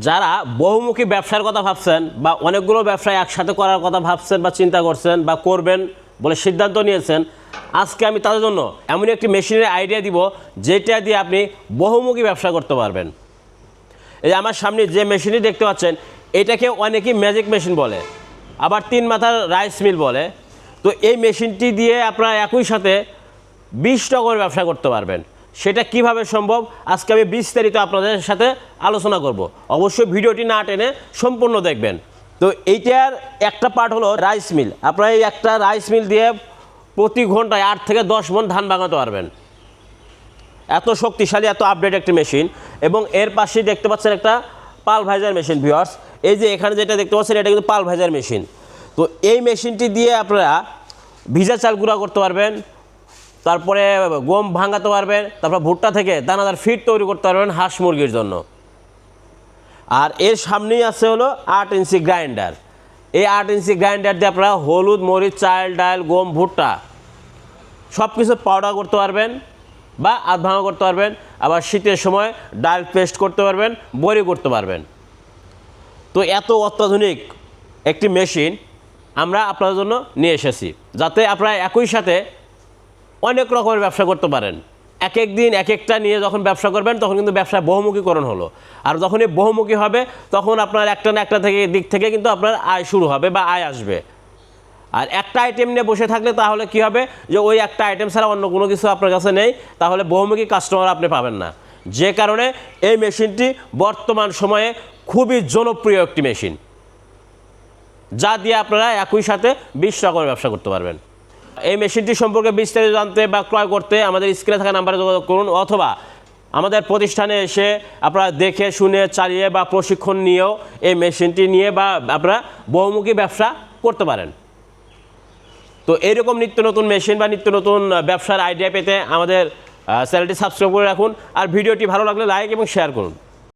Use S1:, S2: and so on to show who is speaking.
S1: যারা বহুমুখী ব্যবসার কথা ভাবছেন বা অনেকগুলো ব্যবসা একসাথে করার কথা ভাবছেন বা চিন্তা করছেন বা করবেন বলে সিদ্ধান্ত নিয়েছেন, আজকে আমি তাদের জন্য এমন একটি মেশিনের আইডিয়া দিব যেটা দিয়ে আপনি বহুমুখী ব্যবসা করতে পারবেন। এই আমার সামনে যে মেশিনটি দেখতে পাচ্ছেন, এটাকে অনেকেই ম্যাজিক মেশিন বলে, আবার 3 মাথার রাইস মিল বলে। তো এই মেশিনটি দিয়ে আপনারা একই সাথে 20 রকমের ব্যবসা করতে পারবেন। সেটা কিভাবে সম্ভব আজকে আমি বিস্তারিত আপনাদের সাথে আলোচনা করব। অবশ্যই ভিডিওটি না টেনে সম্পূর্ণ দেখবেন। তো এইটার একটা পার্ট হলো রাইস মিল। আপনারা এই একটা রাইস মিল দিয়ে প্রতি ঘন্টায় 8 থেকে 10 মণ ধান ভাঙাতে পারবেন। এত শক্তিশালী, এত আপডেট একটি মেশিন। এবং এর পাশেই দেখতে পাচ্ছেন একটা পালভাইজার মেশিন। ভিউয়ার্স, এই যে এখানে যেটা দেখতে পাচ্ছেন এটা কিন্তু পালভাইজার মেশিন। তো এই মেশিনটি দিয়ে আপনারা ভিজা চাল গুঁড়া করতে পারবেন, তারপরে গম ভাঙাতে পারবেন, তারপর ভুট্টা থেকে দানাদার ফিড তৈরি করতে পারবেন হাঁস মুরগির জন্য। আর এর সামনেই আছে হলো 8 ইঞ্চি গ্রাইন্ডার। এই 8 ইঞ্চি গ্রাইন্ডার দিয়ে আপনারা হলুদ, মরিচ, চাল, ডাল, গম, ভুট্টা সব কিছু পাউডার করতে পারবেন বা আধ ভাঙা করতে পারবেন। আবার শীতের সময় ডাল পেস্ট করতে পারবেন, বড়ি করতে পারবেন। তো এত অত্যাধুনিক একটি মেশিন আমরা আপনাদের জন্য নিয়ে এসেছি, যাতে আপনারা একই সাথে অনেক রকমের ব্যবসা করতে পারেন। এক এক দিন এক একটা নিয়ে যখন ব্যবসা করবেন তখন কিন্তু ব্যবসায় বহুমুখীকরণ হলো। আর যখন এই বহুমুখী হবে তখন আপনার একটা না একটা দিক থেকে কিন্তু আপনার আয় শুরু হবে বা আয় আসবে। আর একটা আইটেম নিয়ে বসে থাকলে তাহলে কি হবে, যে ওই একটা আইটেম ছাড়া অন্য কোনো কিছু আপনার কাছে নেই, তাহলে বহুমুখী কাস্টমার আপনি পাবেন না। যে কারণে এই মেশিনটি বর্তমান সময়ে খুবই জনপ্রিয় একটি মেশিন, যা দিয়ে আপনারা একই সাথে 20 রকমের ব্যবসা করতে পারবেন। এই মেশিনটি সম্পর্কে বিস্তারিত জানতে বা ক্রয় করতে আমাদের স্ক্রিনে থাকা নাম্বারে যোগাযোগ করুন, অথবা আমাদের প্রতিষ্ঠানে এসে আপনারা দেখে শুনে চালিয়ে বা প্রশিক্ষণ নিয়েও এই মেশিনটি নিয়ে বা আপনারা বহুমুখী ব্যবসা করতে পারেন। তো এইরকম নিত্য নতুন মেশিন বা নিত্য নতুন ব্যবসার আইডিয়া পেতে আমাদের চ্যানেলটি সাবস্ক্রাইব করে রাখুন। আর ভিডিওটি ভালো লাগলে লাইক এবং শেয়ার করুন।